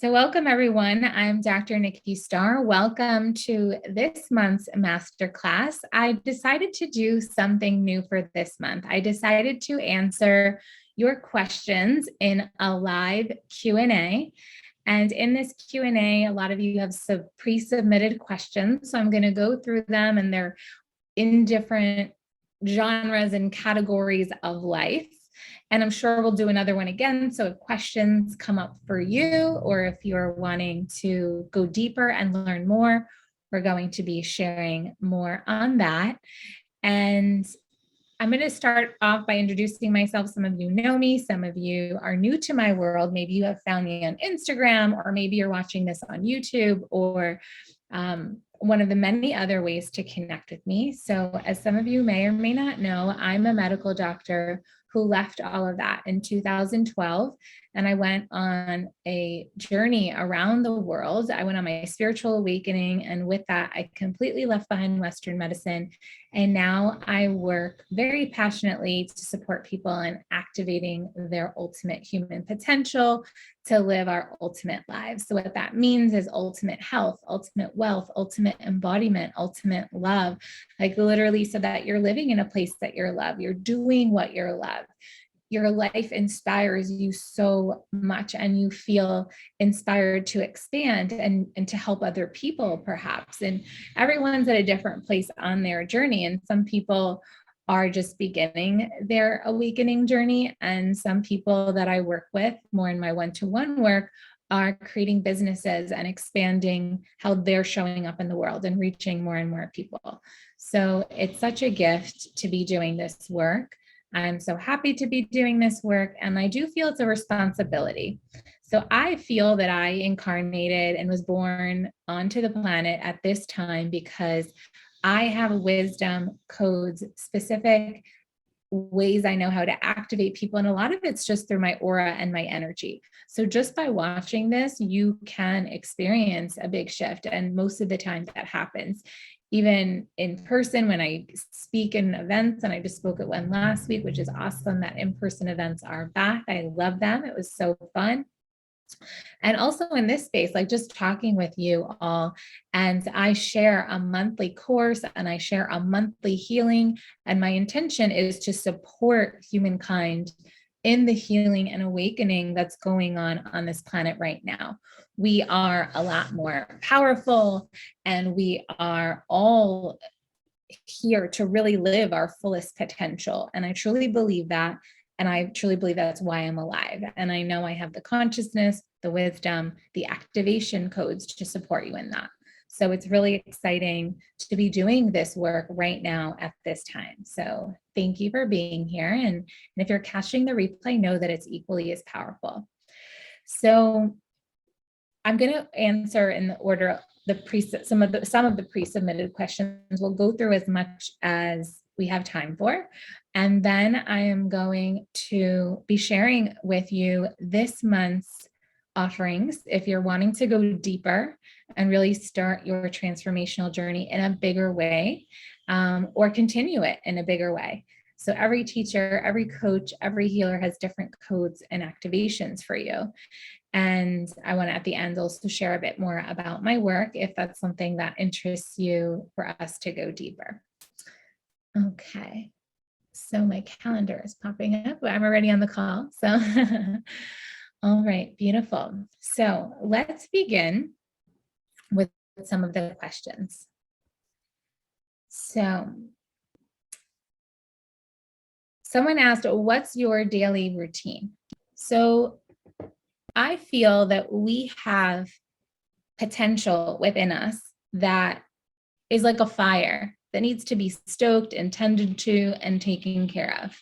So welcome everyone. I'm Dr. Nikki Starr. Welcome to this month's masterclass. I decided to do something new for this month. I decided to answer your questions in a live Q&A. And in this Q&A, a lot of you have some pre-submitted questions. So I'm going to go through them, and they're in different genres and categories of life. And I'm sure we'll do another one again. So if questions come up for you, or if you're wanting to go deeper and learn more, we're going to be sharing more on that. And I'm going to start off by introducing myself. Some of you know me, some of you are new to my world. Maybe you have found me on Instagram, or maybe you're watching this on YouTube, or one of the many other ways to connect with me. So as some of you may or may not know, I'm a medical doctor who left all of that in 2012. And I went on a journey around the world. I went on my spiritual awakening. And with that, I completely left behind Western medicine. And now I work very passionately to support people in activating their ultimate human potential to live our ultimate lives. So what that means is ultimate health, ultimate wealth, ultimate embodiment, ultimate love, like literally so that you're living in a place that you love, you're doing what you love. Your life inspires you so much, and you feel inspired to expand and to help other people perhaps. And everyone's at a different place on their journey. And some people are just beginning their awakening journey. And some people that I work with more in my one-to-one work are creating businesses and expanding how they're showing up in the world and reaching more and more people. So it's such a gift to be doing this work. I'm so happy to be doing this work, and I do feel it's a responsibility. So I feel that I incarnated and was born onto the planet at this time because I have wisdom, codes, specific ways I know how to activate people. And a lot of it's just through my aura and my energy. So just by watching this, you can experience a big shift. And most of the time that happens. Even in person, when I speak in events, and I just spoke at one last week, which is awesome that in-person events are back. I love them. It was so fun. And also in this space, like just talking with you all, and I share a monthly course and I share a monthly healing. And my intention is to support humankind in the healing and awakening that's going on this planet right now. We are a lot more powerful, and we are all here to really live our fullest potential. And I truly believe that. And I truly believe that's why I'm alive. And I know I have the consciousness, the wisdom, the activation codes to support you in that. So it's really exciting to be doing this work right now at this time. So thank you for being here. And if you're catching the replay, know that it's equally as powerful. So I'm going to answer in the order some of the pre-submitted questions. We'll go through as much as we have time for. And then I am going to be sharing with you this month's offerings if you're wanting to go deeper and really start your transformational journey in a bigger way, or continue it in a bigger way. So every teacher, every coach, every healer has different codes and activations for you. And I want to, at the end, also share a bit more about my work if that's something that interests you, for us to go deeper. Okay. So my calendar is popping up. I'm already on the call. So, all right, beautiful. So let's begin with some of the questions. So someone asked, what's your daily routine? So I feel that we have potential within us that is like a fire that needs to be stoked and tended to and taken care of.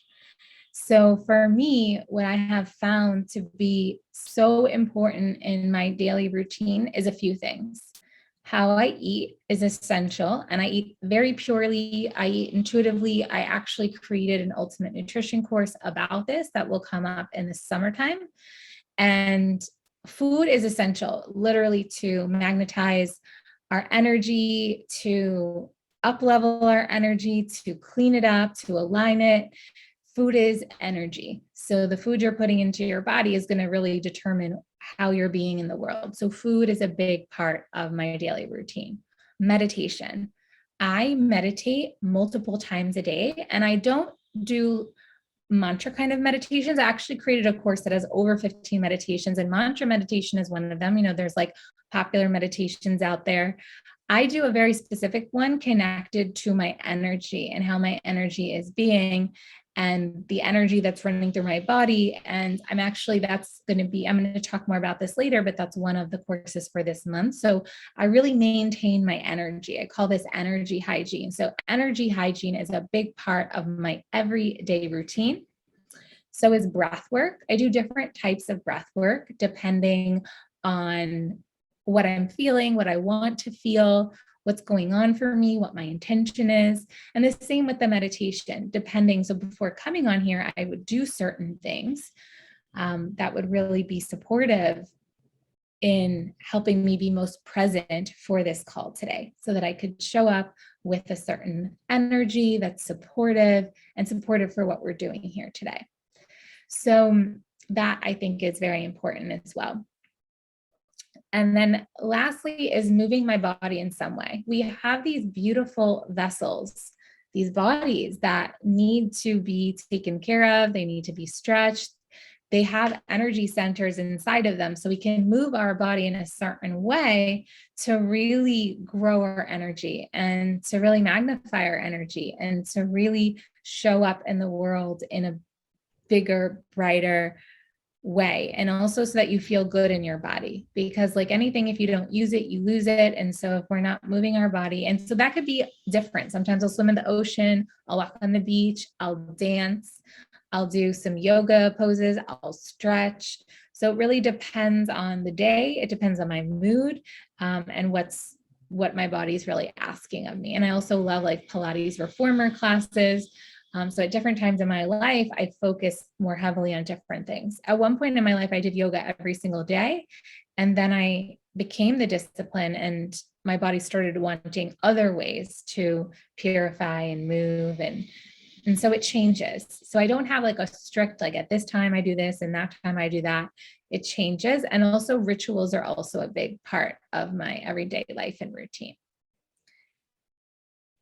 So for me, what I have found to be so important in my daily routine is a few things. How I eat is essential, and I eat very purely. I eat intuitively. I actually created an ultimate nutrition course about this that will come up in the summertime. And food is essential, literally, to magnetize our energy, to up-level our energy, to clean it up, to align it. food is energy. So the food you're putting into your body is going to really determine how you're being in the world. So food is a big part of my daily routine. Meditation. I meditate multiple times a day, and I don't do mantra kind of meditations. I actually created a course that has over 15 meditations, and mantra meditation is one of them. You know, there's like popular meditations out there. I do a very specific one connected to my energy and how my energy is being and the energy that's running through my body. And I'm going to talk more about this later, but that's one of the courses for this month. So I really maintain my energy. I call this energy hygiene. So energy hygiene is a big part of my everyday routine. So is breath work. I do different types of breath work depending on what I'm feeling, what I want to feel, what's going on for me, what my intention is. And the same with the meditation, depending. So before coming on here, I would do certain things that would really be supportive in helping me be most present for this call today, so that I could show up with a certain energy that's supportive and supportive for what we're doing here today. So that I think is very important as well. And then lastly is moving my body in some way. We have these beautiful vessels, these bodies that need to be taken care of. They need to be stretched. They have energy centers inside of them. So we can move our body in a certain way to really grow our energy and to really magnify our energy and to really show up in the world in a bigger, brighter way. And also so that you feel good in your body, because like anything, if you don't use it, you lose it. And so if we're not moving our body, and so that could be different. Sometimes I'll swim in the ocean, I'll walk on the beach, I'll dance, I'll do some yoga poses, I'll stretch. So it really depends on the day. It depends on my mood and what my body's really asking of me. And I also love like Pilates reformer classes. So at different times in my life, I focus more heavily on different things. At one point in my life, I did yoga every single day. And then I became the discipline and my body started wanting other ways to purify and move. And so it changes. So I don't have like a strict, like at this time I do this and that time I do that. It changes. And also rituals are also a big part of my everyday life and routine.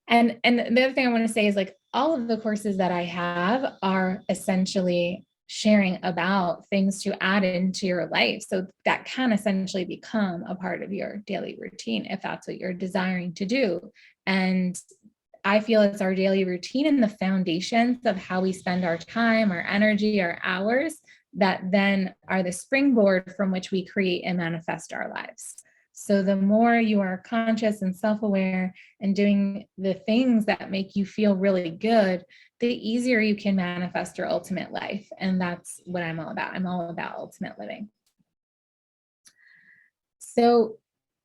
And the other thing I want to say is like all of the courses that I have are essentially sharing about things to add into your life. So that can essentially become a part of your daily routine if that's what you're desiring to do. And I feel it's our daily routine and the foundations of how we spend our time, our energy, our hours that then are the springboard from which we create and manifest our lives. So the more you are conscious and self-aware and doing the things that make you feel really good, the easier you can manifest your ultimate life. And that's what I'm all about. I'm all about ultimate living. So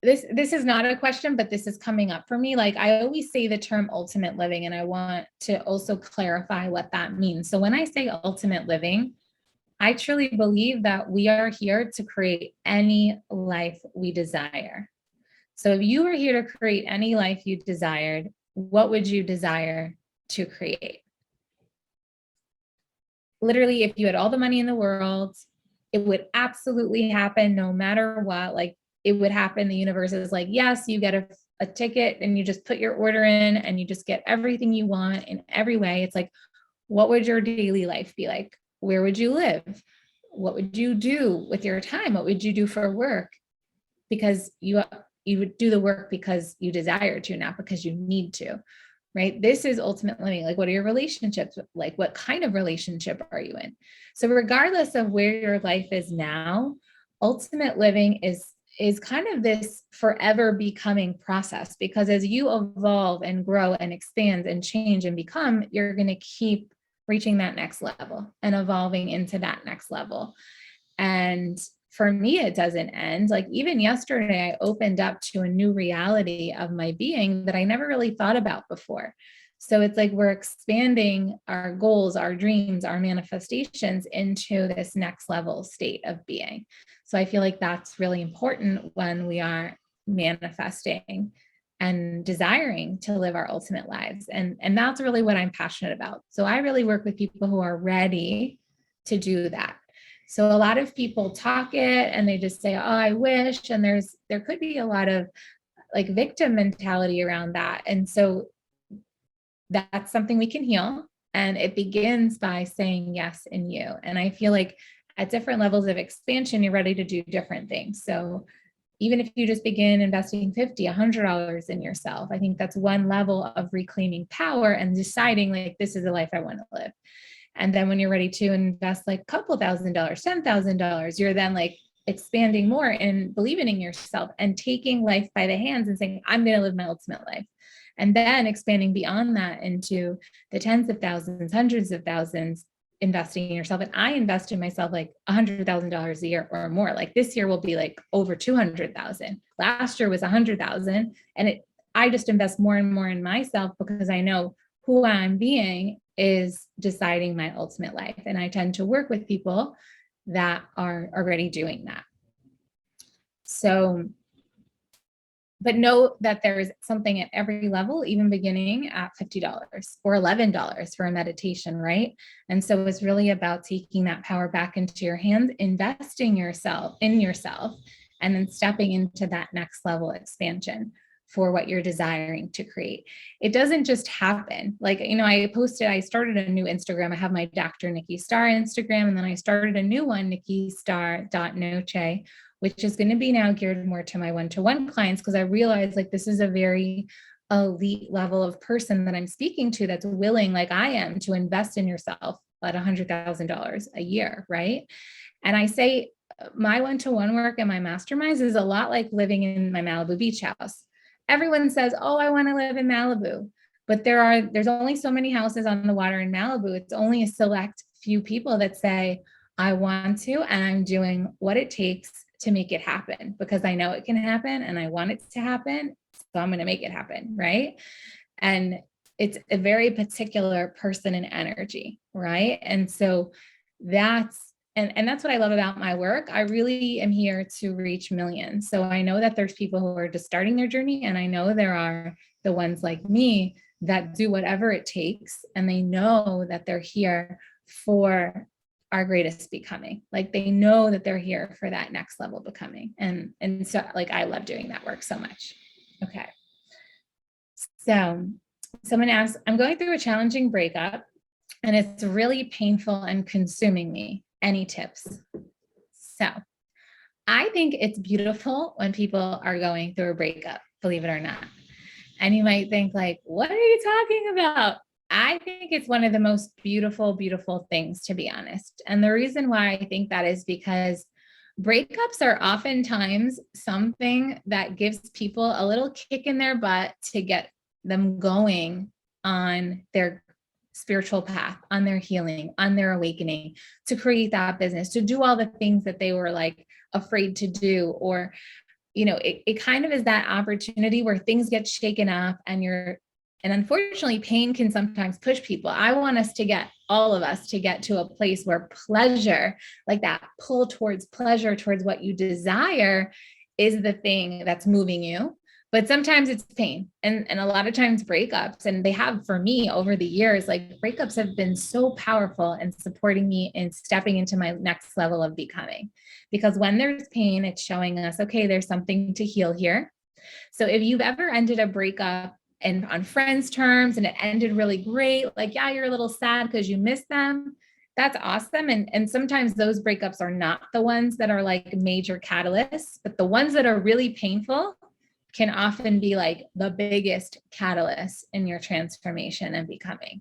this is not a question, but this is coming up for me. Like I always say the term ultimate living, and I want to also clarify what that means. So when I say ultimate living, I truly believe that we are here to create any life we desire. So if you were here to create any life you desired, what would you desire to create? Literally, if you had all the money in the world, it would absolutely happen no matter what. Like it would happen. The universe is like, yes, you get a ticket and you just put your order in and you just get everything you want in every way. It's like, what would your daily life be like? Where would you live? What would you do with your time? What would you do for work? Because you would do the work because you desire to, not because you need to, right? This is ultimate living. Like, what are your relationships like? What kind of relationship are you in? So regardless of where your life is now, ultimate living is kind of this forever becoming process, because as you evolve and grow and expand and change and become, you're going to keep reaching that next level and evolving into that next level. And for me, it doesn't end. Like even yesterday, I opened up to a new reality of my being that I never really thought about before. So it's like we're expanding our goals, our dreams, our manifestations into this next level state of being. So I feel like that's really important when we are manifesting and desiring to live our ultimate lives. And that's really what I'm passionate about. So I really work with people who are ready to do that. So a lot of people talk it and they just say, oh, I wish. And there could be a lot of like victim mentality around that. And so that's something we can heal. And it begins by saying yes in you. And I feel like at different levels of expansion, you're ready to do different things. So even if you just begin investing $50, $100 in yourself, I think that's one level of reclaiming power and deciding like, this is the life I want to live. And then when you're ready to invest like a couple $1,000s, $10,000, you're then like expanding more and believing in yourself and taking life by the hands and saying, I'm going to live my ultimate life. And then expanding beyond that into the tens of thousands, hundreds of thousands, investing in yourself. And I invest in myself like $100,000 a year or more. Like this year will be like over 200,000. Last year was 100,000. And I just invest more and more in myself because I know who I'm being is deciding my ultimate life. And I tend to work with people that are already doing that. So, but know that there is something at every level, even beginning at $50 or $11 for a meditation, right? And so it's really about taking that power back into your hands, investing in yourself, and then stepping into that next level expansion for what you're desiring to create. It doesn't just happen. Like, I started a new Instagram. I have my Dr. Nikki Starr Instagram, and then I started a new one, nikkistarr.noche, which is going to be now geared more to my one-to-one clients, because I realized like this is a very elite level of person that I'm speaking to that's willing, like I am, to invest in yourself at $100,000 a year, right? And I say my one-to-one work and my masterminds is a lot like living in my Malibu beach house. Everyone says, oh, I want to live in Malibu, but there's only so many houses on the water in Malibu. It's only a select few people that say, I want to, and I'm doing what it takes to make it happen because I know it can happen and I want it to happen. So I'm going to make it happen. Right. And it's a very particular person and energy. Right. And so that's what I love about my work. I really am here to reach millions. So I know that there's people who are just starting their journey. And I know there are the ones like me that do whatever it takes. And they know that they're here for our greatest becoming. Like they know that they're here for that next level becoming. And so like, I love doing that work so much. Okay. So someone asked, I'm going through a challenging breakup and it's really painful and consuming me. Any tips? So I think it's beautiful when people are going through a breakup, believe it or not. And you might think like, what are you talking about? I think it's one of the most beautiful, beautiful things, to be honest. And the reason why I think that is because breakups are oftentimes something that gives people a little kick in their butt to get them going on their spiritual path, on their healing, on their awakening, to create that business, to do all the things that they were like afraid to do. Or, it kind of is that opportunity where things get shaken up and unfortunately pain can sometimes push people. I want all of us to get to a place where pleasure, like that pull towards pleasure, towards what you desire, is the thing that's moving you. But sometimes it's pain and a lot of times breakups, and they have for me over the years, like breakups have been so powerful in supporting me in stepping into my next level of becoming. Because when there's pain, it's showing us, okay, there's something to heal here. So if you've ever ended a breakup and on friends' terms and it ended really great, like, yeah, you're a little sad because you miss them. That's awesome. And sometimes those breakups are not the ones that are like major catalysts, but the ones that are really painful can often be like the biggest catalyst in your transformation and becoming.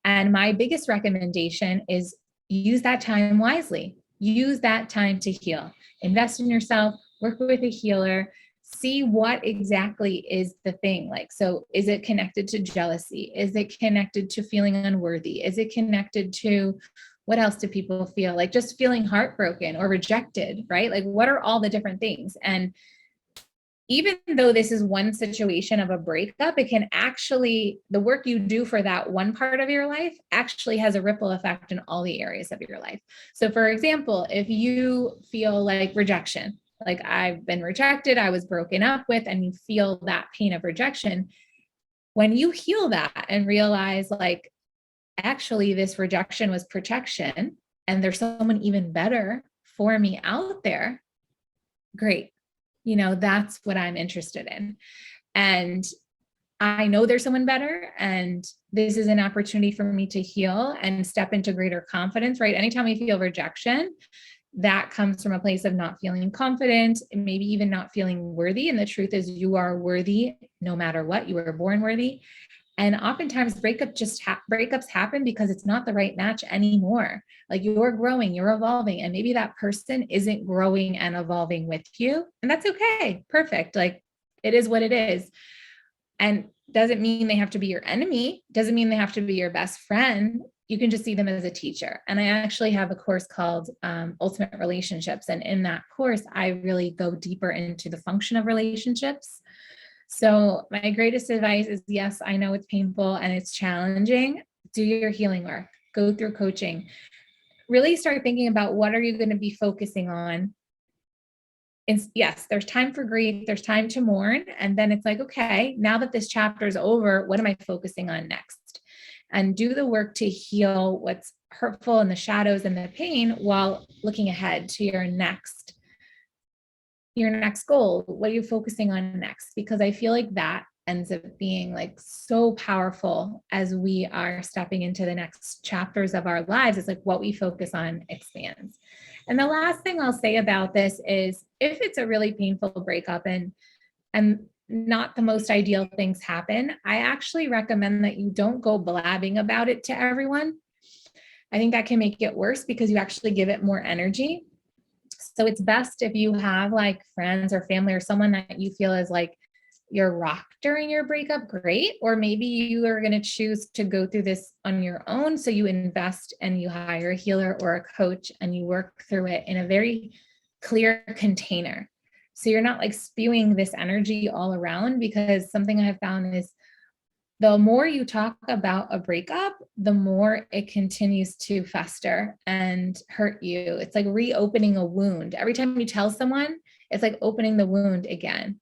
And my biggest recommendation is use that time wisely. Use that time to heal. Invest in yourself, work with a healer, see what exactly is the thing. Like, so is it connected to jealousy? Is it connected to feeling unworthy? Is it connected to, what else do people feel? Like just feeling heartbroken or rejected, right? Like what are all the different things? And even though this is one situation of a breakup, it can actually, the work you do for that one part of your life actually has a ripple effect in all the areas of your life. So for example, if you feel like rejection, like I've been rejected, I was broken up with, and you feel that pain of rejection. When you heal that and realize like, actually this rejection was protection and there's someone even better for me out there, great. That's what I'm interested in. And I know there's someone better, and this is an opportunity for me to heal and step into greater confidence, right? Anytime we feel rejection, that comes from a place of not feeling confident, and maybe even not feeling worthy. And the truth is, you are worthy no matter what. You were born worthy. And oftentimes breakups happen because it's not the right match anymore. Like you're growing, you're evolving, and maybe that person isn't growing and evolving with you. And that's okay. Perfect. Like it is what it is. And doesn't mean they have to be your enemy. Doesn't mean they have to be your best friend. You can just see them as a teacher. And I actually have a course called Ultimate Relationships. And in that course, I really go deeper into the function of relationships. So my greatest advice is, yes, I know it's painful and it's challenging. Do your healing work, go through coaching, really start thinking about what are you going to be focusing on. And yes, there's time for grief, there's time to mourn. And then it's like, okay, now that this chapter is over, what am I focusing on next? And do the work to heal what's hurtful and the shadows and the pain while looking ahead to your next goal. What are you focusing on next? Because I feel like that ends up being like so powerful as we are stepping into the next chapters of our lives. It's like what we focus on expands. And the last thing I'll say about this is if it's a really painful breakup and not the most ideal things happen, I actually recommend that you don't go blabbing about it to everyone. I think that can make it worse because you actually give it more energy. So it's best if you have like friends or family or someone that you feel is like your rock during your breakup, great. Or maybe you are going to choose to go through this on your own. So you invest and you hire a healer or a coach and you work through it in a very clear container. So you're not like spewing this energy all around, because something I've found is the more you talk about a breakup, the more it continues to fester and hurt you. It's like reopening a wound. Every time you tell someone, it's like opening the wound again.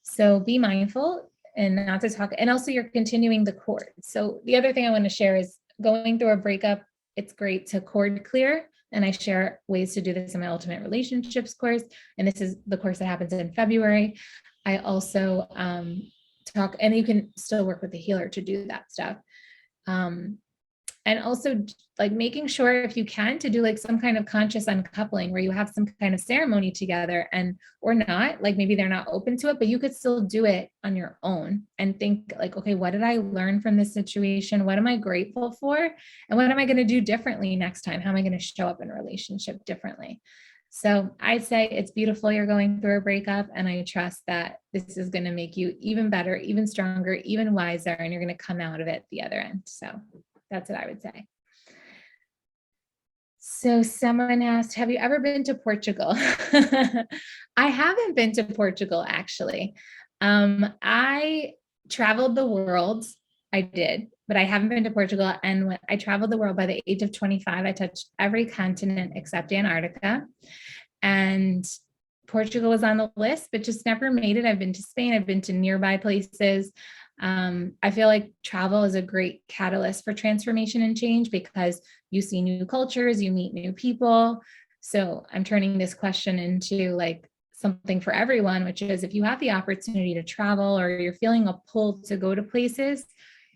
So be mindful and not to talk. And also you're continuing the cord. So the other thing I want to share is going through a breakup, it's great to cord clear. And I share ways to do this in my Ultimate Relationships course. And this is the course that happens in February. I also talk, and you can still work with the healer to do that stuff. And also like making sure if you can to do like some kind of conscious uncoupling where you have some kind of ceremony together, and or not, like maybe they're not open to it, but you could still do it on your own and think like, okay, what did I learn from this situation? What am I grateful for? And what am I going to do differently next time? How am I going to show up in a relationship differently? So I'd say it's beautiful you're going through a breakup, and I trust that this is going to make you even better, even stronger, even wiser, and you're going to come out of it the other end. So that's what I would say. So someone asked, have you ever been to Portugal? I haven't been to Portugal, actually. I traveled the world. I did, but I haven't been to Portugal. And when I traveled the world by the age of 25, I touched every continent except Antarctica. And Portugal was on the list, but just never made it. I've been to Spain. I've been to nearby places. I feel like travel is a great catalyst for transformation and change because you see new cultures, you meet new people. So I'm turning this question into like something for everyone, which is if you have the opportunity to travel or you're feeling a pull to go to places,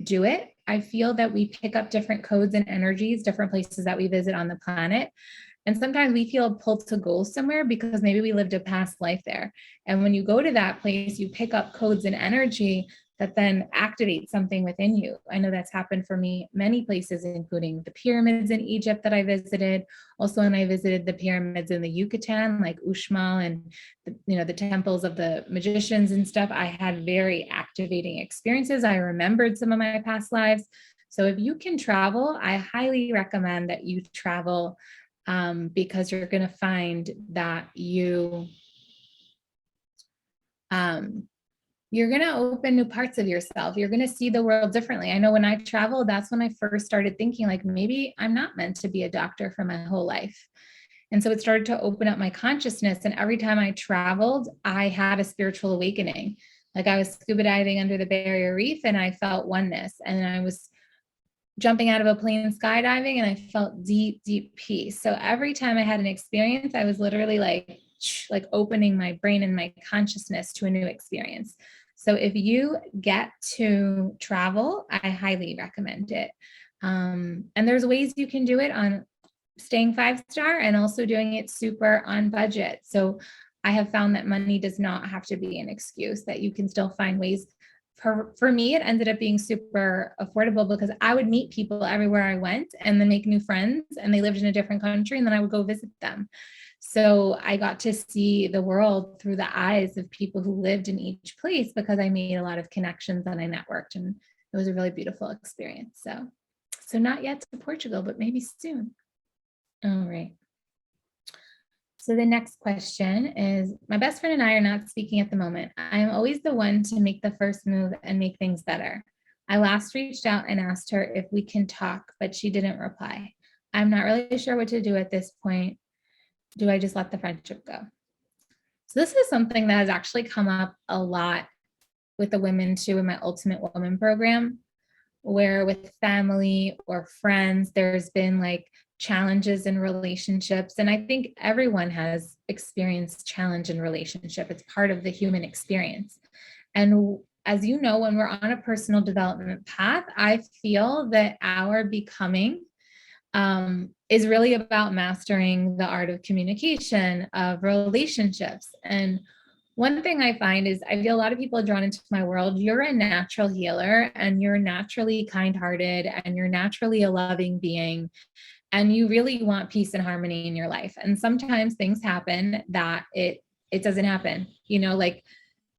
do it. I feel that we pick up different codes and energies, different places that we visit on the planet. And sometimes we feel a pull to go somewhere because maybe we lived a past life there. And when you go to that place, you pick up codes and energy that then activate something within you. I know that's happened for me many places, including the pyramids in Egypt that I visited. Also, when I visited the pyramids in the Yucatan, like Uxmal and the temples of the magicians and stuff, I had very activating experiences. I remembered some of my past lives. So if you can travel, I highly recommend that you travel because you're going to find that you're going to open new parts of yourself. You're going to see the world differently. I know when I traveled, that's when I first started thinking like, maybe I'm not meant to be a doctor for my whole life. And so it started to open up my consciousness. And every time I traveled, I had a spiritual awakening. Like I was scuba diving under the Barrier Reef and I felt oneness. And I was jumping out of a plane skydiving and I felt deep, deep peace. So every time I had an experience, I was literally like opening my brain and my consciousness to a new experience. So if you get to travel, I highly recommend it. And there's ways you can do it on staying 5-star and also doing it super on budget. So I have found that money does not have to be an excuse, that you can still find ways. For me, it ended up being super affordable because I would meet people everywhere I went and then make new friends, and they lived in a different country, and then I would go visit them. So I got to see the world through the eyes of people who lived in each place because I made a lot of connections and I networked, and it was a really beautiful experience. So not yet to Portugal, but maybe soon. All right. So the next question is, my best friend and I are not speaking at the moment. I am always the one to make the first move and make things better. I last reached out and asked her if we can talk, but she didn't reply. I'm not really sure what to do at this point. Do I just let the friendship go? So this is something that has actually come up a lot with the women too in my Ultimate Woman program, where with family or friends, there's been like challenges in relationships. And I think everyone has experienced challenge in relationship. It's part of the human experience. And as you know, when we're on a personal development path, I feel that our becoming is really about mastering the art of communication, of relationships. And one thing I find is I feel a lot of people are drawn into my world. You're a natural healer and you're naturally kind-hearted and you're naturally a loving being. And you really want peace and harmony in your life. And sometimes things happen that it doesn't happen, like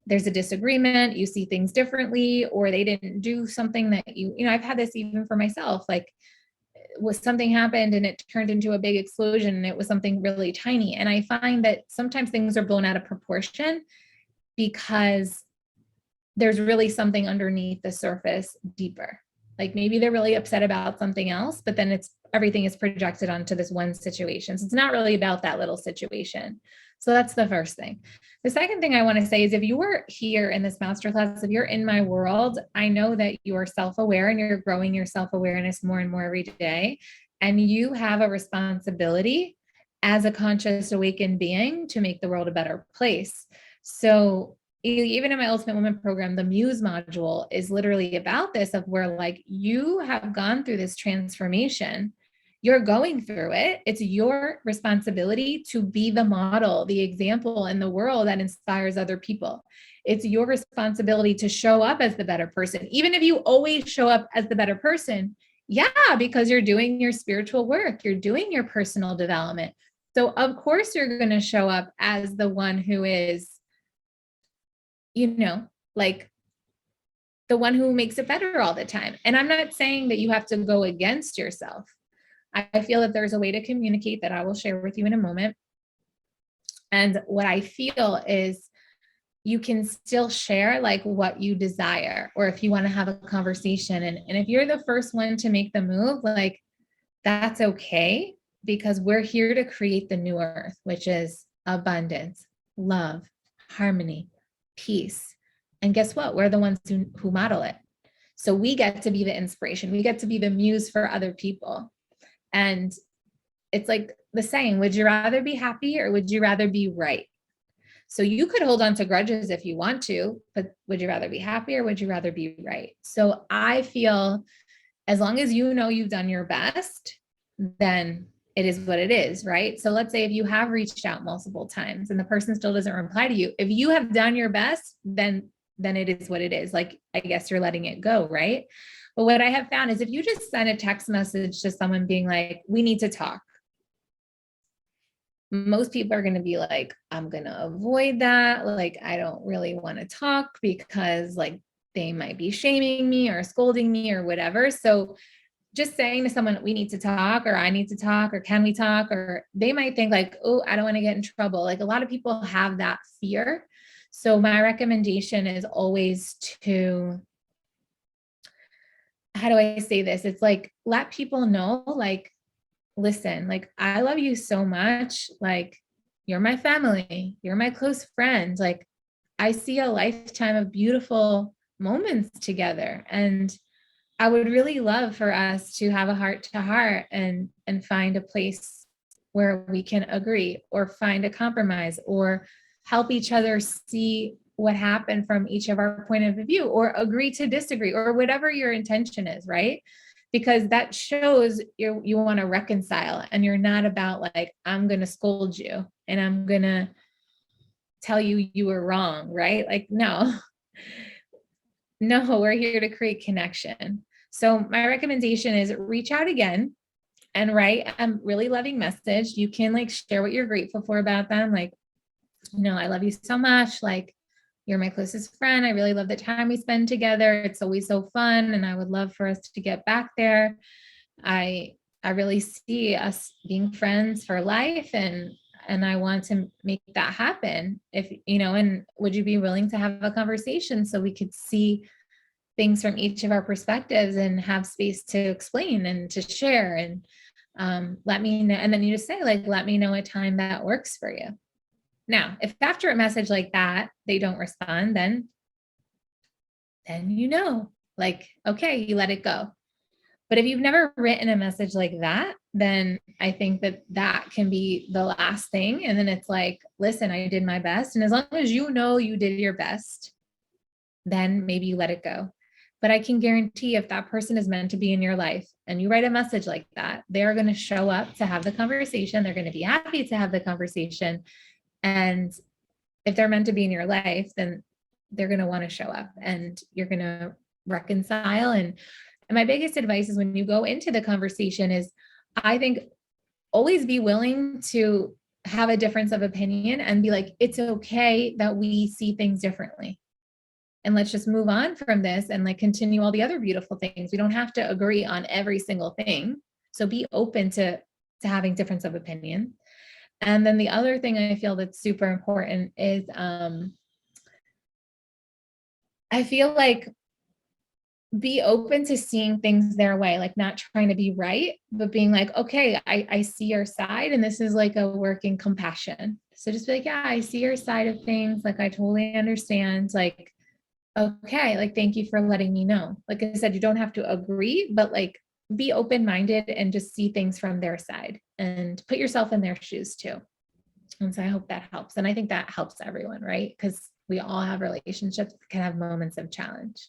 there's a disagreement, you see things differently, or they didn't do something that I've had this even for myself, like was something happened and it turned into a big explosion and it was something really tiny. And I find that sometimes things are blown out of proportion because there's really something underneath the surface deeper. Like maybe they're really upset about something else, but then everything is projected onto this one situation. So it's not really about that little situation. So that's the first thing. The second thing I want to say is if you are here in this masterclass, if you're in my world, I know that you are self-aware and you're growing your self-awareness more and more every day. And you have a responsibility as a conscious awakened being to make the world a better place. So even in my Ultimate Woman program, the Muse module is literally about this, of where like you have gone through this transformation, you're going through it. It's your responsibility to be the model, the example in the world that inspires other people. It's your responsibility to show up as the better person. Even if you always show up as the better person, because you're doing your spiritual work, you're doing your personal development. So of course you're going to show up as the one who is, like the one who makes it better all the time. And I'm not saying that you have to go against yourself. I feel that there's a way to communicate that I will share with you in a moment. And what I feel is you can still share like what you desire, or if you want to have a conversation. And if you're the first one to make the move, like that's okay, because we're here to create the new earth, which is abundance, love, harmony, peace. And guess what? We're the ones who model it. So we get to be the inspiration. We get to be the muse for other people. And it's like the saying, would you rather be happy or would you rather be right? So you could hold on to grudges if you want to, but would you rather be happy or would you rather be right? So I feel as long as you know you've done your best, then it is what it is, right? So let's say if you have reached out multiple times and the person still doesn't reply to you, if you have done your best, then it is what it is. Like, I guess you're letting it go, right? But what I have found is if you just send a text message to someone being like, we need to talk, most people are going to be like, I'm going to avoid that. Like, I don't really want to talk because like they might be shaming me or scolding me or whatever. So just saying to someone, we need to talk, or I need to talk, or can we talk, or they might think like, oh, I don't want to get in trouble. Like a lot of people have that fear. So my recommendation is always to, how do I say this? It's like, let people know, like, listen, like, I love you so much. Like, you're my family, you're my close friend. Like, I see a lifetime of beautiful moments together. And I would really love for us to have a heart to heart and find a place where we can agree or find a compromise or help each other see what happened from each of our point of view, or agree to disagree, or whatever your intention is, right? Because that shows you want to reconcile, and you're not about like, I'm going to scold you and I'm going to tell you you were wrong, right? Like, no, no, we're here to create connection. So my recommendation is reach out again and write a really loving message. You can like share what you're grateful for about them. Like, I love you so much. Like, you're my closest friend. I really love the time we spend together. It's always so fun. And I would love for us to get back there. I I really see us being friends for life, and I want to make that happen. If, and would you be willing to have a conversation so we could see things from each of our perspectives and have space to explain and to share, and let me know. And then you just say, like, let me know a time that works for you. Now, if after a message like that, they don't respond, then like, okay, you let it go. But if you've never written a message like that, then I think that that can be the last thing. And then it's like, listen, I did my best. And as long as you know you did your best, then maybe you let it go. But I can guarantee if that person is meant to be in your life and you write a message like that, they're going to show up to have the conversation. They're going to be happy to have the conversation. And if they're meant to be in your life, then they're going to want to show up and you're going to reconcile. And my biggest advice is when you go into the conversation is, I think, always be willing to have a difference of opinion and be like, it's okay that we see things differently. And let's just move on from this and like continue all the other beautiful things. We don't have to agree on every single thing. So be open to having difference of opinion. And then the other thing I feel that's super important is I feel like be open to seeing things their way, like not trying to be right, but being like, okay, I see your side, and this is like a work in compassion. So just be like, yeah, I see your side of things. Like, I totally understand. Like, okay, like, thank you for letting me know. Like I said, you don't have to agree, but like, be open-minded and just see things from their side and put yourself in their shoes too. And so I hope that helps. And I think that helps everyone, right? Because we all have relationships that can have moments of challenge.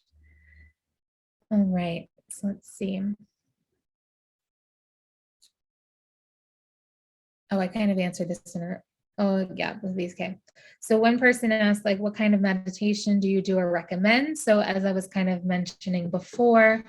All right, so let's see. Oh, I kind of answered this in a, oh yeah, with these came. So one person asked, like, what kind of meditation do you do or recommend? So as I was kind of mentioning before,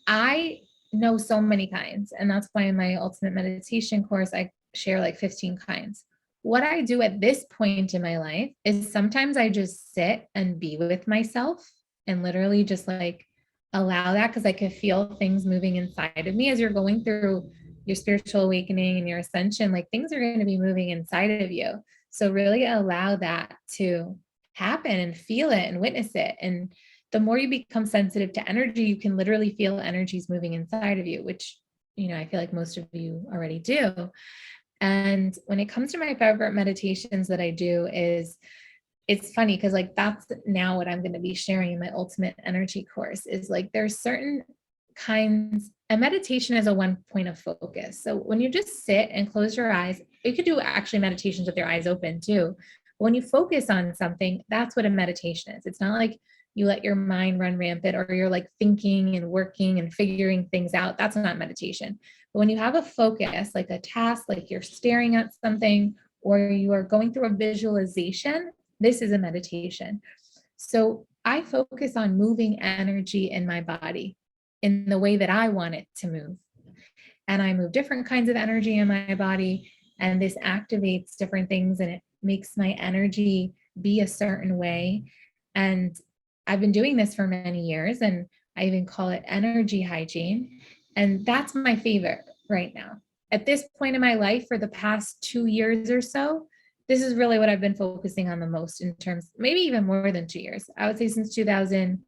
I know so many kinds, and that's why in my ultimate meditation course, I share like 15 kinds. What I do at this point in my life is sometimes I just sit and be with myself and literally just like allow that, because I could feel things moving inside of me as you're going through your spiritual awakening and your ascension. Like, things are going to be moving inside of you. So really allow that to happen and feel it and witness it. And the more you become sensitive to energy, you can literally feel energies moving inside of you, which, I feel like most of you already do. And when it comes to my favorite meditations that I do is, it's funny because like that's now what I'm going to be sharing in my ultimate energy course is like there's certain kinds, and meditation is a one point of focus. So when you just sit and close your eyes, you could do actually meditations with your eyes open too. But when you focus on something, that's what a meditation is. It's not like you let your mind run rampant or you're like thinking and working and figuring things out. That's not meditation. But when you have a focus, like a task, like you're staring at something or you are going through a visualization, this is a meditation. So I focus on moving energy in my body in the way that I want it to move. And I move different kinds of energy in my body, and this activates different things and it makes my energy be a certain way. And I've been doing this for many years, and I even call it energy hygiene. And that's my favorite right now. At this point in my life, for the past 2 years or so, this is really what I've been focusing on the most in terms, maybe even more than 2 years. I would say since 2000,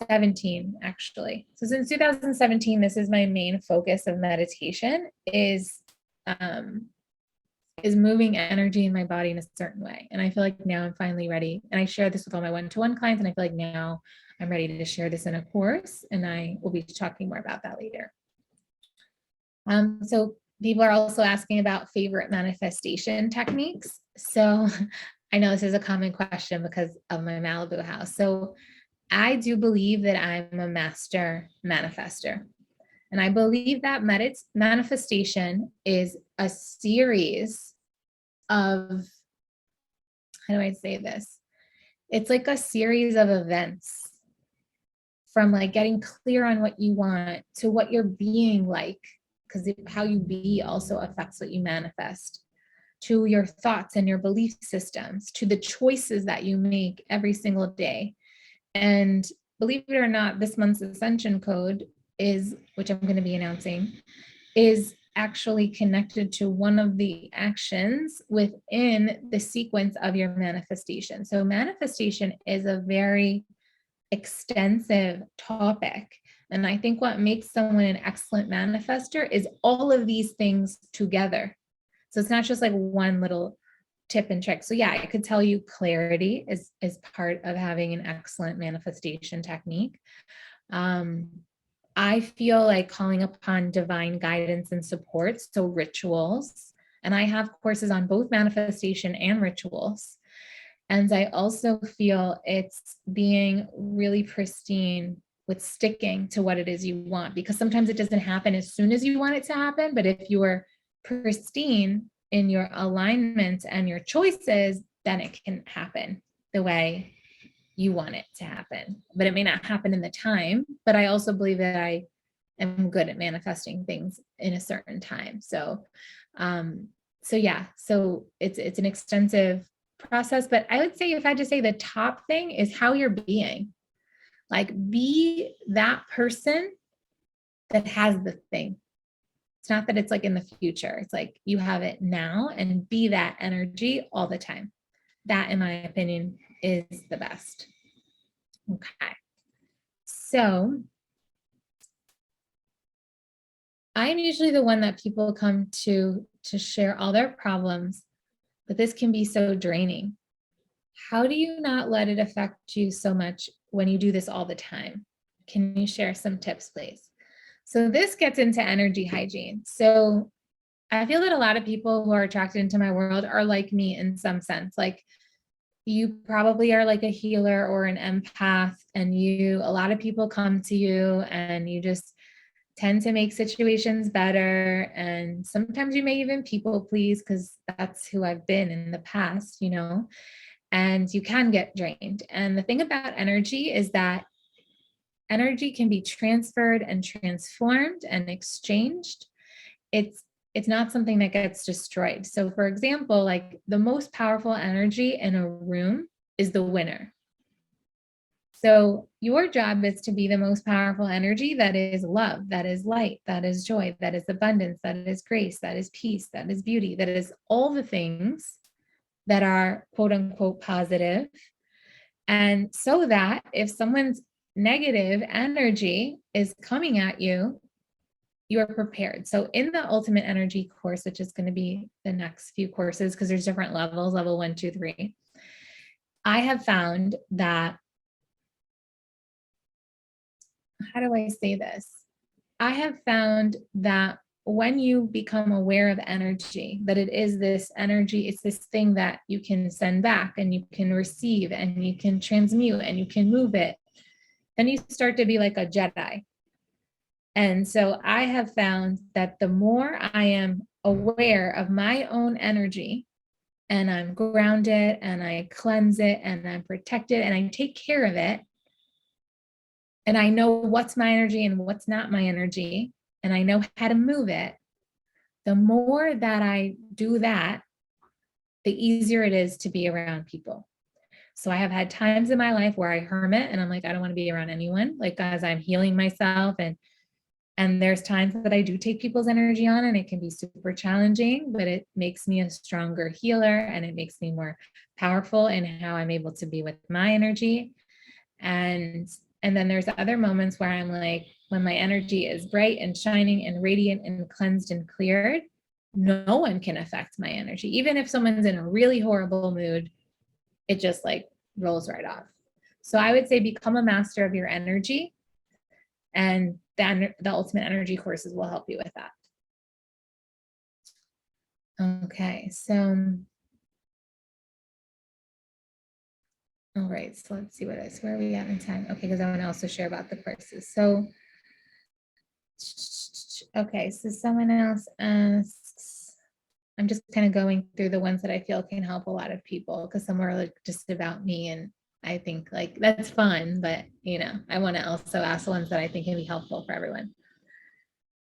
17, actually. So since 2017, this is my main focus of meditation is moving energy in my body in a certain way. And I feel like now I'm finally ready. And I share this with all my one-to-one clients. And I feel like now I'm ready to share this in a course. And I will be talking more about that later. So people are also asking about favorite manifestation techniques. So I know this is a common question because of my Malibu house. So I do believe that I'm a master manifester. And I believe that manifestation is a series of, how do I say this? It's like a series of events, from like getting clear on what you want to what you're being like, because how you be also affects what you manifest, to your thoughts and your belief systems, to the choices that you make every single day. And believe it or not, this month's ascension code is, which I'm going to be announcing, is actually connected to one of the actions within the sequence of your manifestation. So manifestation is a very extensive topic. And I think what makes someone an excellent manifester is all of these things together. So it's not just like one little tip and trick. So yeah, I could tell you clarity is part of having an excellent manifestation technique. I feel like calling upon divine guidance and support, so rituals. And I have courses on both manifestation and rituals. And I also feel it's being really pristine with sticking to what it is you want, because sometimes it doesn't happen as soon as you want it to happen. But if you are pristine in your alignment and your choices, then it can happen the way you want it to happen. But it may not happen in the time. But I also believe that I am good at manifesting things in a certain time. So yeah, so it's an extensive process. But I would say, if I had to say, the top thing is how you're being. Like, be that person that has the thing. It's not that it's like in the future. It's like you have it now, and be that energy all the time. That, in my opinion, is the best. Okay. So I'm usually the one that people come to share all their problems, but this can be so draining. How do you not let it affect you so much when you do this all the time? Can you share some tips, please? So this gets into energy hygiene. So I feel that a lot of people who are attracted into my world are like me in some sense. Like, you probably are like a healer or an empath, and a lot of people come to you and you just tend to make situations better. And sometimes you may even people please, because that's who I've been in the past, and you can get drained. And the thing about energy is that energy can be transferred and transformed and exchanged. It's not something that gets destroyed. So for example, like, the most powerful energy in a room is the winner. So your job is to be the most powerful energy that is love, that is light, that is joy, that is abundance, that is grace, that is peace, that is beauty, that is all the things that are quote unquote positive. And so that if someone's negative energy is coming at you, you're prepared. So in the Ultimate Energy course, which is going to be the next few courses, because there's different levels, level 1, 2, 3, I have found that, how do I say this? I have found that when you become aware of energy, that it is this energy, it's this thing that you can send back and you can receive and you can transmute and you can move it, then you start to be like a Jedi. And so I have found that the more I am aware of my own energy, and I'm grounded and I cleanse it and I'm protected and I take care of it, and I know what's my energy and what's not my energy, and I know how to move it, the more that I do that, the easier it is to be around people. So I have had times in my life where I hermit and I'm like, I don't want to be around anyone, like, as I'm healing myself. And there's times that I do take people's energy on, and it can be super challenging, but it makes me a stronger healer and it makes me more powerful in how I'm able to be with my energy. And And then there's other moments where I'm like, when my energy is bright and shining and radiant and cleansed and cleared, no one can affect my energy. Even if someone's in a really horrible mood, it just like rolls right off. So I would say become a master of your energy, and then the ultimate energy courses will help you with that. Okay, so all right, so let's see where are we at in time? Okay, because I want to also share about the courses. So okay, so someone else asks, I'm just kind of going through the ones that I feel can help a lot of people, because some are like just about me, and I think like that's fun, but you know, I want to also ask the ones that I think can be helpful for everyone.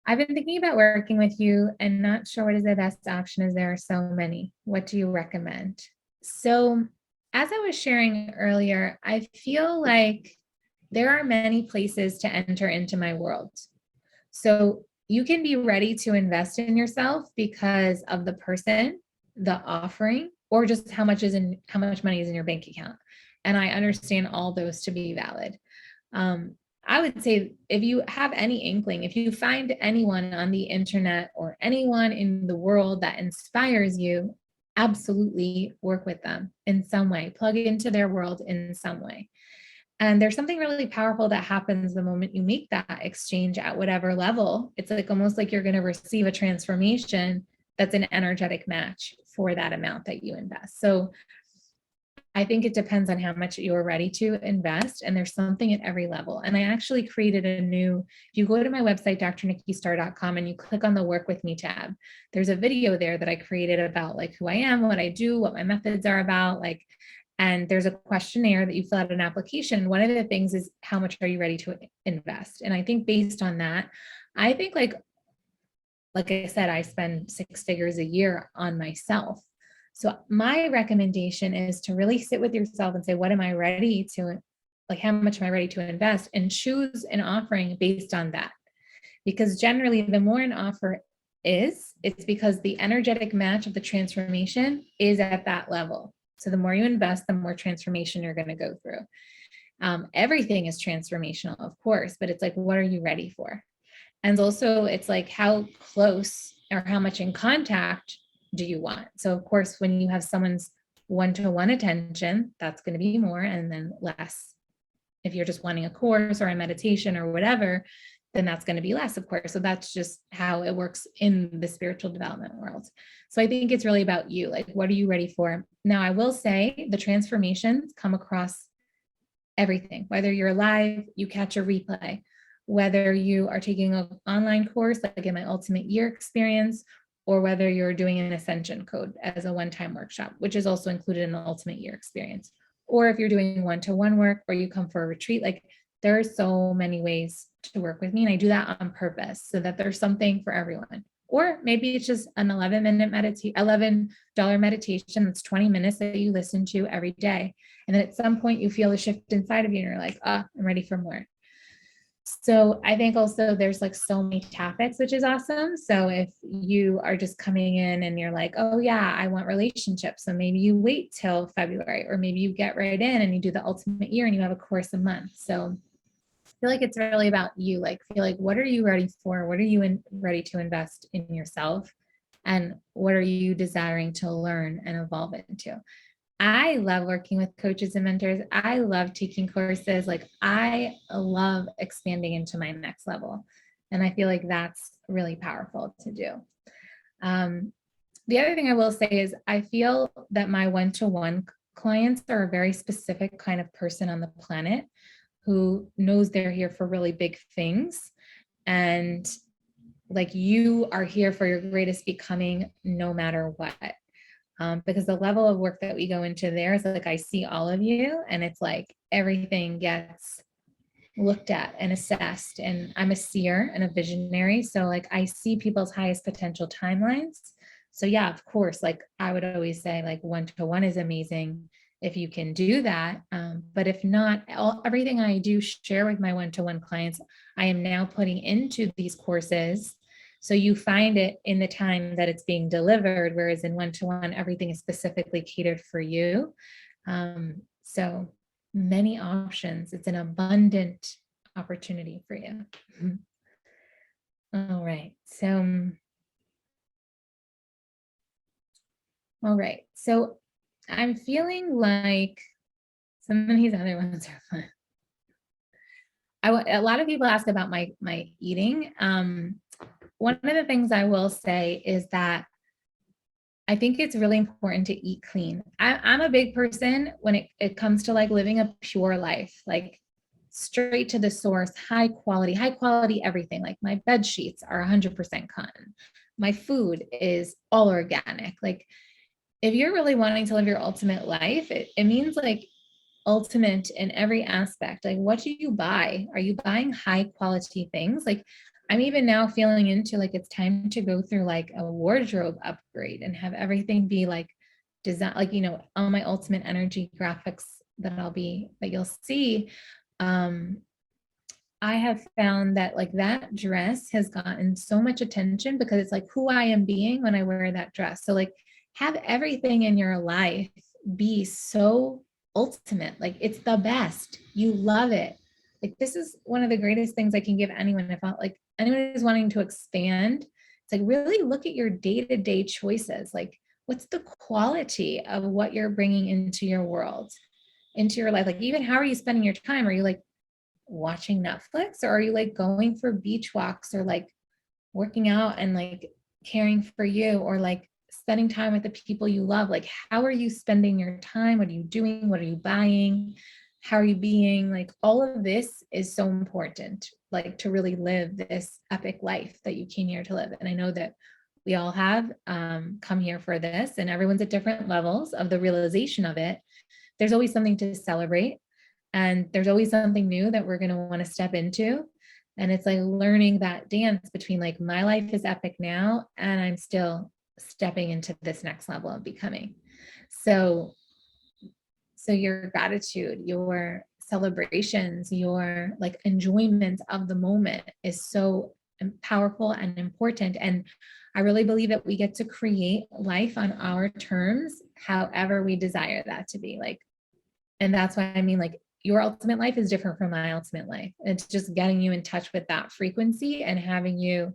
I've been thinking about working with you and not sure what is the best option, as there are so many. What do you recommend? So, as I was sharing earlier, I feel like there are many places to enter into my world. So, you can be ready to invest in yourself because of the person, the offering, or just how much money is in your bank account. And I understand all those to be valid. Um, I would say if you have any inkling, if you find anyone on the internet or anyone in the world that inspires you, absolutely work with them in some way, plug into their world in some way. And there's something really powerful that happens the moment you make that exchange at whatever level. It's like almost like you're going to receive a transformation that's an energetic match for that amount that you invest. So I think it depends on how much you're ready to invest. And there's something at every level. And I actually created if you go to my website, drnikkistarr.com, and you click on the work with me tab, there's a video there that I created about like who I am, what I do, what my methods are about, like, and there's a questionnaire that you fill out an application. One of the things is how much are you ready to invest? And I think based on that, I think like I said, I spend 6 figures a year on myself. So my recommendation is to really sit with yourself and say, what am I ready to, like, how much am I ready to invest, and choose an offering based on that. Because generally the more an offer is, it's because the energetic match of the transformation is at that level. So the more you invest, the more transformation you're going to go through. Everything is transformational, of course, but it's like, what are you ready for? And also it's like, how close or how much in contact do you want? So of course, when you have someone's one-to-one attention, that's going to be more, and then less. If you're just wanting a course or a meditation or whatever, then that's going to be less, of course. So that's just how it works in the spiritual development world. So I think it's really about you. Like, what are you ready for? Now, I will say the transformations come across everything, whether you're live, you catch a replay, whether you are taking an online course, like in my Ultimate Year experience, or whether you're doing an Ascension Code as a one-time workshop, which is also included in the Ultimate Year experience. Or if you're doing one-to-one work, or you come for a retreat, like there are so many ways to work with me. And I do that on purpose so that there's something for everyone. Or maybe it's just an $11 meditation that's 20 minutes that you listen to every day. And then at some point you feel a shift inside of you and you're like, I'm ready for more. So I think also there's like so many topics, which is awesome. So if you are just coming in and you're like, oh yeah, I want relationships. So maybe you wait till February, or maybe you get right in and you do the Ultimate Year and you have a course a month. So I feel like it's really about you. Like, feel like, what are you ready for? What are you ready to invest in yourself? And what are you desiring to learn and evolve into? I love working with coaches and mentors. I love taking courses. Like, I love expanding into my next level. And I feel like that's really powerful to do. The other thing I will say is I feel that my one-to-one clients are a very specific kind of person on the planet who knows they're here for really big things. And like, you are here for your greatest becoming no matter what. Because the level of work that we go into there is like, I see all of you, and it's like everything gets looked at and assessed. And I'm a seer and a visionary. So like, I see people's highest potential timelines. So yeah, of course, like I would always say like one-to-one is amazing if you can do that. But if not, everything I do share with my one-to-one clients, I am now putting into these courses. So you find it in the time that it's being delivered, whereas in one-to-one, everything is specifically catered for you. So many options. It's an abundant opportunity for you. All right. All right. So I'm feeling like some of these other ones are fun. A lot of people ask about my eating. One of the things I will say is that I think it's really important to eat clean. I'm a big person when it comes to like living a pure life, like straight to the source, high quality everything. Like my bed sheets are 100% cotton. My food is all organic. Like if you're really wanting to live your ultimate life, it means like ultimate in every aspect. Like what do you buy? Are you buying high quality things? Like I'm even now feeling into like it's time to go through like a wardrobe upgrade and have everything be like design, like all my ultimate energy graphics that you'll see. I have found that like that dress has gotten so much attention because it's like who I am being when I wear that dress. So like have everything in your life be so ultimate. Like it's the best. You love it. Like this is one of the greatest things I can give anyone. If like anyone is wanting to expand, it's like really look at your day-to-day choices. Like what's the quality of what you're bringing into your world, into your life? Like even how are you spending your time? Are you like watching Netflix, or are you like going for beach walks, or like working out and like caring for you, or like spending time with the people you love? Like how are you spending your time? What are you doing? What are you buying? How are you being? Like all of this is so important, like to really live this epic life that you came here to live. And I know that we all have come here for this, and everyone's at different levels of the realization of it. There's always something to celebrate, and there's always something new that we're going to want to step into. And it's like learning that dance between like my life is epic now, and I'm still stepping into this next level of becoming. So your gratitude, your celebrations, your like enjoyment of the moment is so powerful and important. And I really believe that we get to create life on our terms, however we desire that to be. Like, and that's why I mean, like, your ultimate life is different from my ultimate life. It's just getting you in touch with that frequency and having you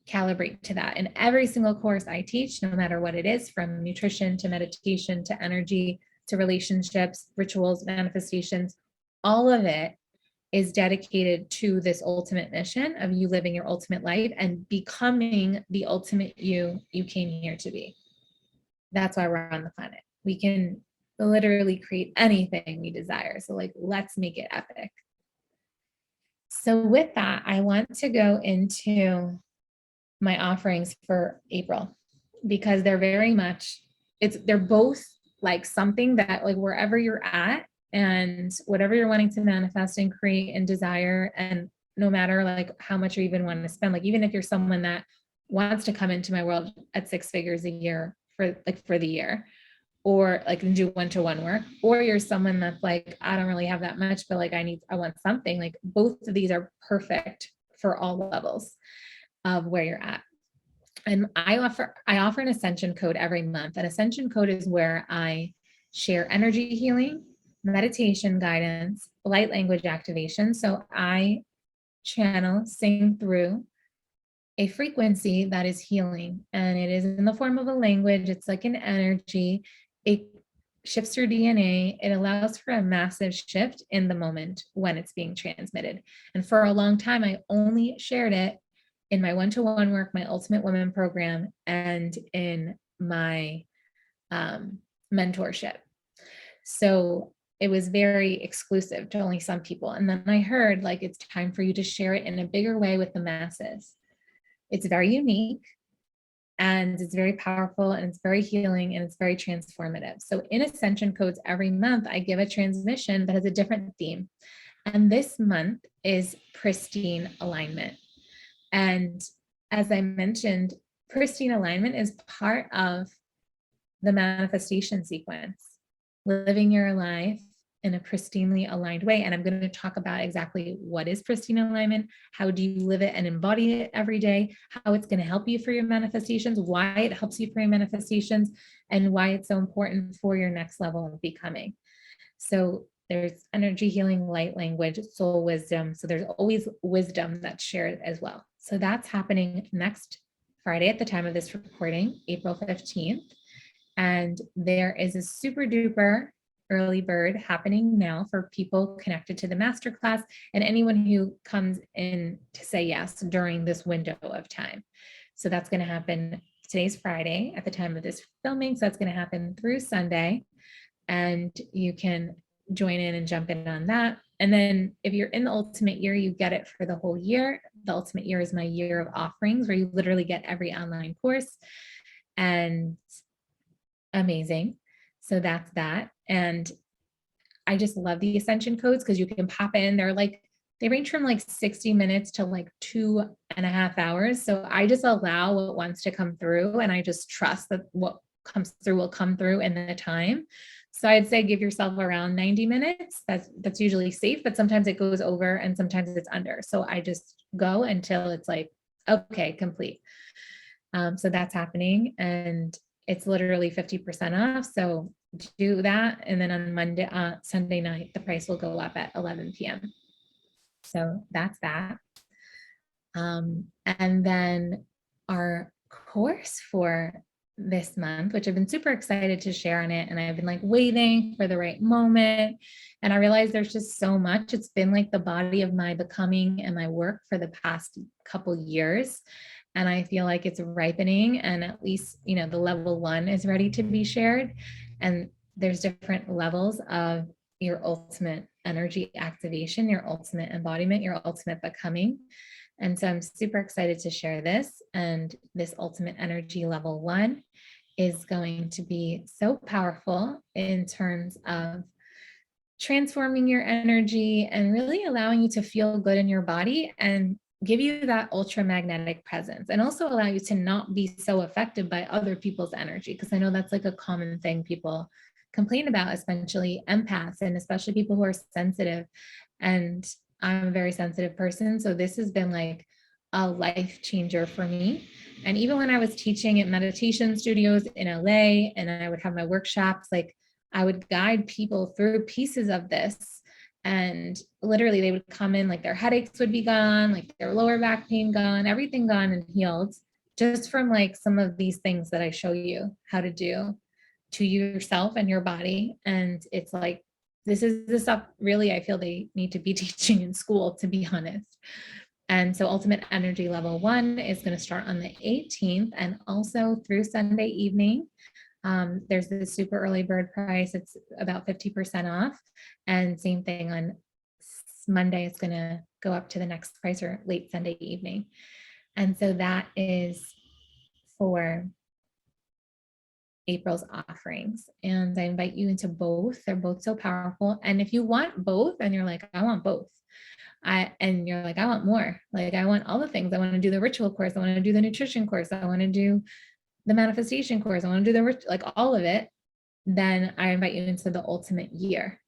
calibrate to that. And every single course I teach, no matter what it is, from nutrition to meditation to energy to relationships, rituals, manifestations, all of it is dedicated to this ultimate mission of you living your ultimate life and becoming the ultimate you came here to be. That's why we're on the planet. We can literally create anything we desire. So like, let's make it epic. So with that, I want to go into my offerings for April, because they're very much, they're both like something that like wherever you're at and whatever you're wanting to manifest and create and desire, and no matter like how much you even want to spend, like even if you're someone that wants to come into my world at 6 figures a year for the year, or like do one-to-one work, or you're someone that's like, I don't really have that much, but like I want something, like both of these are perfect for all levels of where you're at. And I offer an ascension code every month. An ascension code is where I share energy healing, meditation guidance, light language activation. So I sing through a frequency that is healing, and it is in the form of a language. It's like an energy. It shifts your DNA. It allows for a massive shift in the moment when it's being transmitted. And for a long time, I only shared it in my one-to-one work, my Ultimate Women program, and in my mentorship. So it was very exclusive to only some people. And then I heard like, it's time for you to share it in a bigger way with the masses. It's very unique, and it's very powerful, and it's very healing, and it's very transformative. So in Ascension Codes every month, I give a transmission that has a different theme. And this month is pristine alignment. And as I mentioned, pristine alignment is part of the manifestation sequence, living your life in a pristinely aligned way. And I'm going to talk about exactly what is pristine alignment, how do you live it and embody it every day, how it's going to help you for your manifestations, why it helps you for your manifestations, and why it's so important for your next level of becoming. So there's energy healing, light language, soul wisdom. So there's always wisdom that's shared as well. So that's happening next Friday at the time of this recording, April 15th. And there is a super duper early bird happening now for people connected to the masterclass and anyone who comes in to say yes during this window of time. So that's going to happen. Today's Friday at the time of this filming. So that's going to happen through Sunday. And you can join in and jump in on that. And then if you're in the ultimate year, you get it for the whole year. The ultimate year is my year of offerings, where you literally get every online course. And amazing. So that's that. And I just love the ascension codes because you can pop in. They range from like 60 minutes to like 2.5 hours. So I just allow what wants to come through, and I just trust that what comes through will come through in the time. So I'd say give yourself around 90 minutes. That's usually safe, but sometimes it goes over and sometimes it's under. So I just go until it's like, okay, complete. So that's happening, and it's literally 50% off. So do that. And then on Sunday night, the price will go up at 11 p.m. So that's that. And then our course for this month, which I've been super excited to share on it. And I've been like waiting for the right moment. And I realized there's just so much. It's been like the body of my becoming and my work for the past couple years. And I feel like it's ripening, and at least, the level 1 is ready to be shared. And there's different levels of your ultimate energy activation, your ultimate embodiment, your ultimate becoming. And so I'm super excited to share this. And this ultimate energy level 1 is going to be so powerful in terms of transforming your energy and really allowing you to feel good in your body and give you that ultramagnetic presence, and also allow you to not be so affected by other people's energy. Because I know that's like a common thing people complain about, especially empaths and especially people who are sensitive. And I'm a very sensitive person. So this has been like a life changer for me. And even when I was teaching at meditation studios in LA and I would have my workshops, like I would guide people through pieces of this. And literally they would come in, like their headaches would be gone, like their lower back pain gone, everything gone and healed, just from like some of these things that I show you how to do to yourself and your body. And it's like, this is the stuff really I feel they need to be teaching in school, to be honest. And so Ultimate Energy Level 1 is going to start on the 18th and also through Sunday evening. There's the super early bird price. It's about 50% off. And same thing on Monday, it's going to go up to the next price, or late Sunday evening. And so that is for April's offerings. And I invite you into both. They're both so powerful. And if you want both and you're like, I want both, and you're like, I want more, like I want all the things. I want to do the ritual course. I want to do the nutrition course. I want to do the manifestation course. I want to do like all of it. Then I invite you into the ultimate year.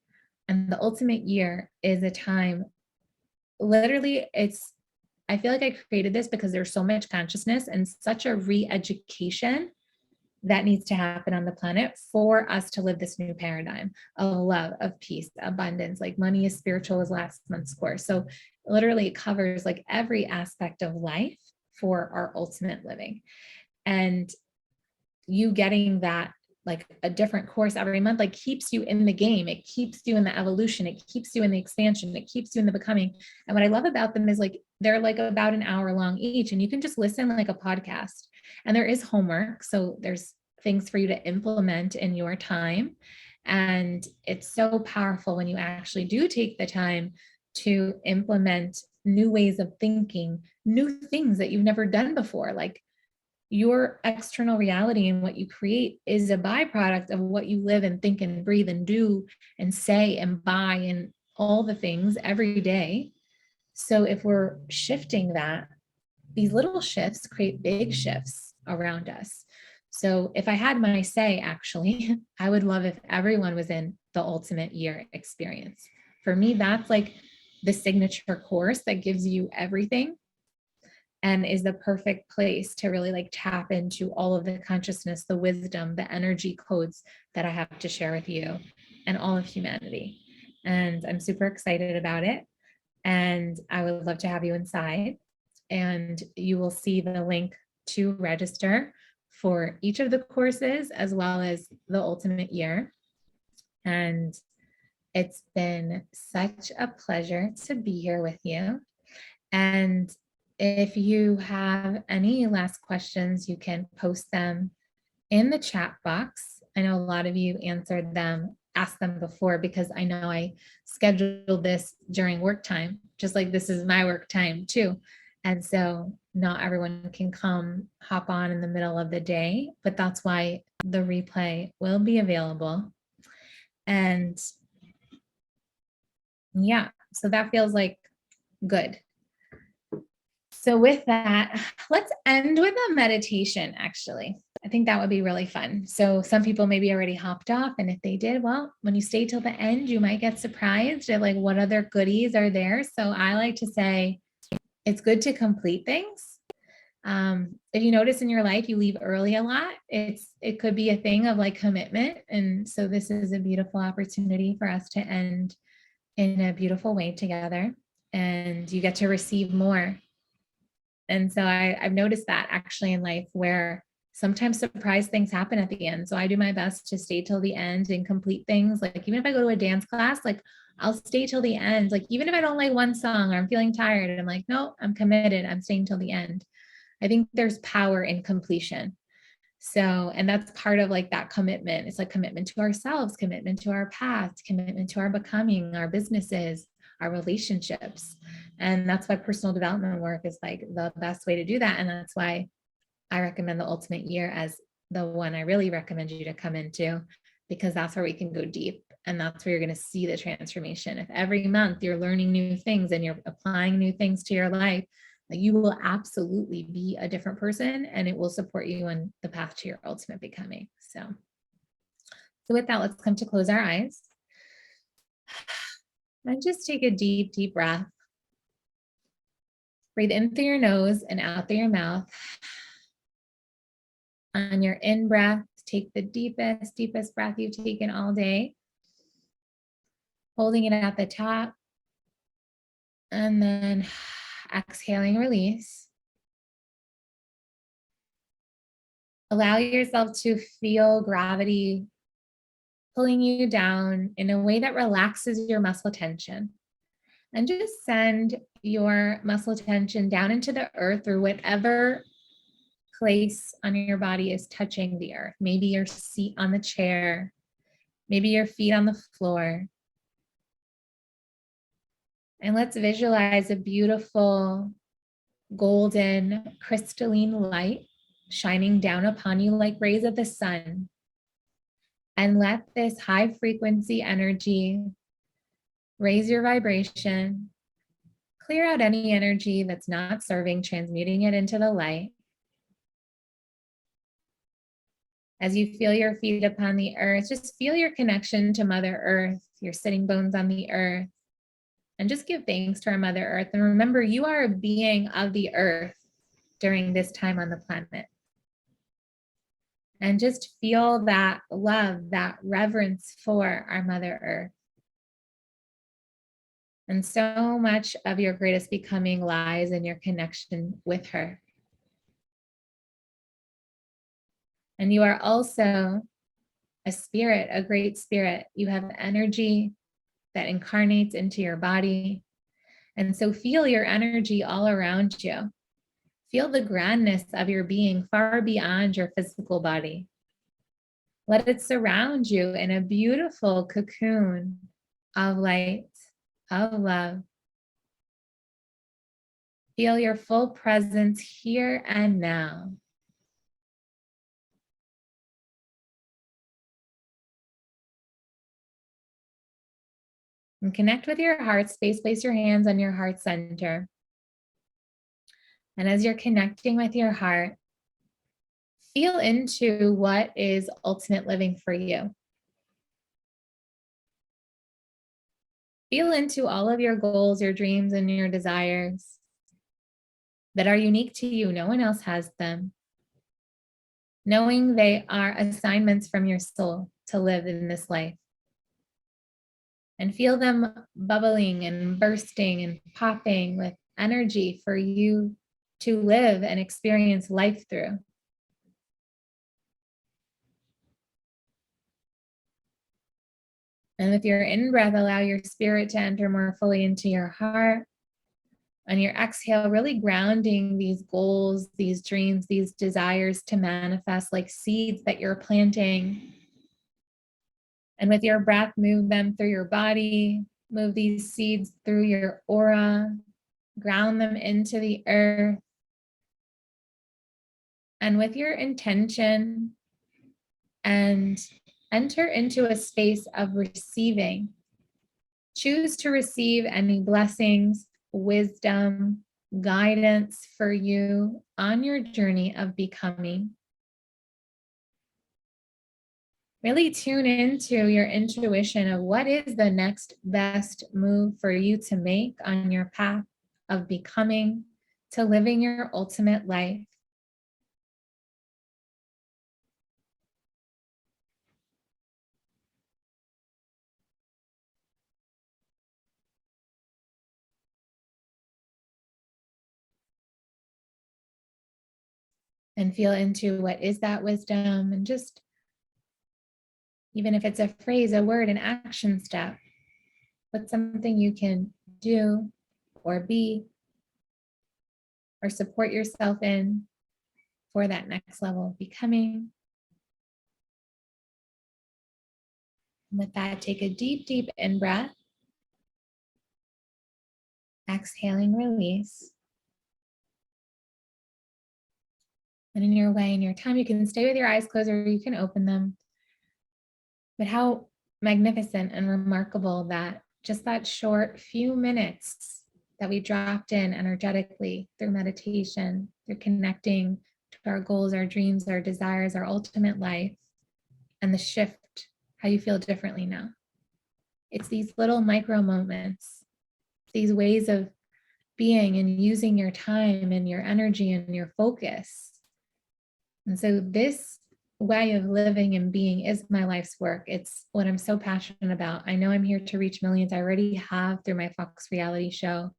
And the ultimate year is a time, literally I feel like I created this because there's so much consciousness and such a re-education that needs to happen on the planet for us to live this new paradigm of love, of peace, abundance. Like Money is Spiritual was last month's course. So literally it covers like every aspect of life for our ultimate living. And you getting that, like a different course every month, like keeps you in the game. It keeps you in the evolution. It keeps you in the expansion. It keeps you in the becoming. And what I love about them is like, they're like about an hour long each, and you can just listen like a podcast. And there is homework. So there's things for you to implement in your time. And it's so powerful when you actually do take the time to implement new ways of thinking, new things that you've never done before. Like your external reality and what you create is a byproduct of what you live and think and breathe and do and say and buy and all the things every day. So if we're shifting that, these little shifts create big shifts around us. So if I had my say, actually, I would love if everyone was in the ultimate year experience. For me, that's like the signature course that gives you everything and is the perfect place to really like tap into all of the consciousness, the wisdom, the energy codes that I have to share with you and all of humanity. and I'm super excited about it. And I would love to have you inside. And you will see the link to register for each of the courses as well as the ultimate year. And it's been such a pleasure to be here with you. And if you have any last questions, you can post them in the chat box. I know a lot of you answered them, asked them before, because I know I scheduled this during work time, just like this is my work time too. And so not everyone can come hop on in the middle of the day, but that's why the replay will be available. And yeah, so that feels like good. So with that, let's end with a meditation, actually. I think that would be really fun. So some people maybe already hopped off, and if they did, well, when you stay till the end, you might get surprised at like what other goodies are there. So I like to say it's good to complete things. If you notice in your life you leave early a lot, it could be a thing of like commitment. And so this is a beautiful opportunity for us to end in a beautiful way together, and you get to receive more. And so I've noticed that actually in life, where sometimes surprise things happen at the end. So I do my best to stay till the end and complete things. Like even if I go to a dance class, like I'll stay till the end. Like even if I don't like one song or I'm feeling tired, and I'm like, no, I'm committed. I'm staying till the end. I think there's power in completion. So, and that's part of like that commitment. It's like commitment to ourselves, commitment to our path, commitment to our becoming, our businesses, our relationships. And that's why personal development work is like the best way to do that. And that's why I recommend the ultimate year as the one I really recommend you to come into, because that's where we can go deep. And that's where you're going to see the transformation. If every month you're learning new things and you're applying new things to your life, you will absolutely be a different person, and it will support you on the path to your ultimate becoming. So with that, let's come to close our eyes. And just take a deep, deep breath. Breathe in through your nose and out through your mouth. On your in breath, take the deepest, deepest breath you've taken all day, holding it at the top. And then exhaling, release. Allow yourself to feel gravity pulling you down in a way that relaxes your muscle tension. And just send your muscle tension down into the earth, or whatever place on your body is touching the earth. Maybe your seat on the chair, maybe your feet on the floor. And let's visualize a beautiful golden crystalline light shining down upon you like rays of the sun. And let this high frequency energy raise your vibration, clear out any energy that's not serving, transmuting it into the light. As you feel your feet upon the earth, just feel your connection to Mother Earth, your sitting bones on the earth, and just give thanks to our Mother Earth. And remember, you are a being of the earth during this time on the planet. And just feel that love, that reverence for our Mother Earth. And so much of your greatest becoming lies in your connection with her. And you are also a spirit, a great spirit. You have energy that incarnates into your body. And so feel your energy all around you. Feel the grandness of your being far beyond your physical body. Let it surround you in a beautiful cocoon of light, of love. Feel your full presence here and now. And connect with your heart space. Place your hands on your heart center. And as you're connecting with your heart, feel into what is ultimate living for you. Feel into all of your goals, your dreams, and your desires that are unique to you. No one else has them. Knowing they are assignments from your soul to live in this life. and feel them bubbling and bursting and popping with energy for you to live and experience life through. And with your in-breath, allow your spirit to enter more fully into your heart. On your exhale, really grounding these goals, these dreams, these desires to manifest like seeds that you're planting. And with your breath, move them through your body, move these seeds through your aura, ground them into the earth. And with your intention, and enter into a space of receiving. Choose to receive any blessings, wisdom, guidance for you on your journey of becoming. Really tune into your intuition of what is the next best move for you to make on your path of becoming, to living your ultimate life. And feel into what is that wisdom, and just, even if it's a phrase, a word, an action step, what's something you can do or be or support yourself in for that next level of becoming. And with that, take a deep, deep in-breath. Exhaling, release. And in your way, in your time, you can stay with your eyes closed or you can open them. But how magnificent and remarkable that just that short few minutes that we dropped in energetically through meditation, through connecting to our goals, our dreams, our desires, our ultimate life, and the shift, how you feel differently now. It's these little micro moments, these ways of being and using your time and your energy and your focus. And so this way of living and being is my life's work. It's what I'm so passionate about. I know I'm here to reach millions. I already have through my Fox reality show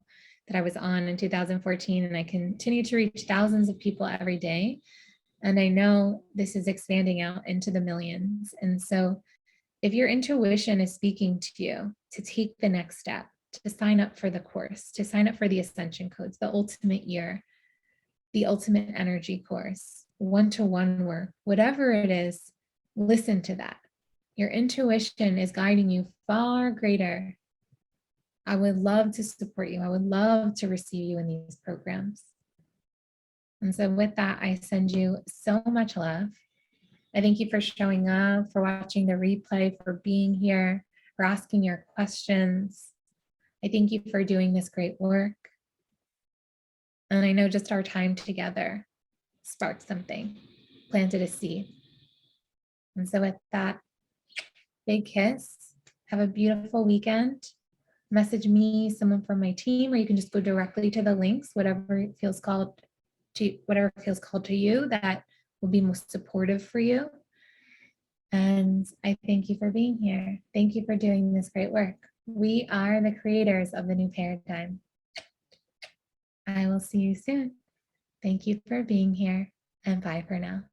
that I was on in 2014, and I continue to reach thousands of people every day. And I know this is expanding out into the millions. And so if your intuition is speaking to you to take the next step, to sign up for the course, to sign up for the ascension codes, the ultimate year, the ultimate energy course, one-to-one work, whatever it is, listen to that. Your intuition is guiding you far greater. I would love to support you. I would love to receive you in these programs. And so with that, I send you so much love. I thank you for showing up, for watching the replay, for being here, for asking your questions. I thank you for doing this great work. And I know just our time together sparked something, planted a seed. And so with that, big kiss. Have a beautiful weekend. Message me, someone from my team, or you can just go directly to the links, whatever feels called to you that will be most supportive for you. And I thank you for being here. Thank you for doing this great work. We are the creators of the new paradigm. I will see you soon. Thank you for being here, and bye for now.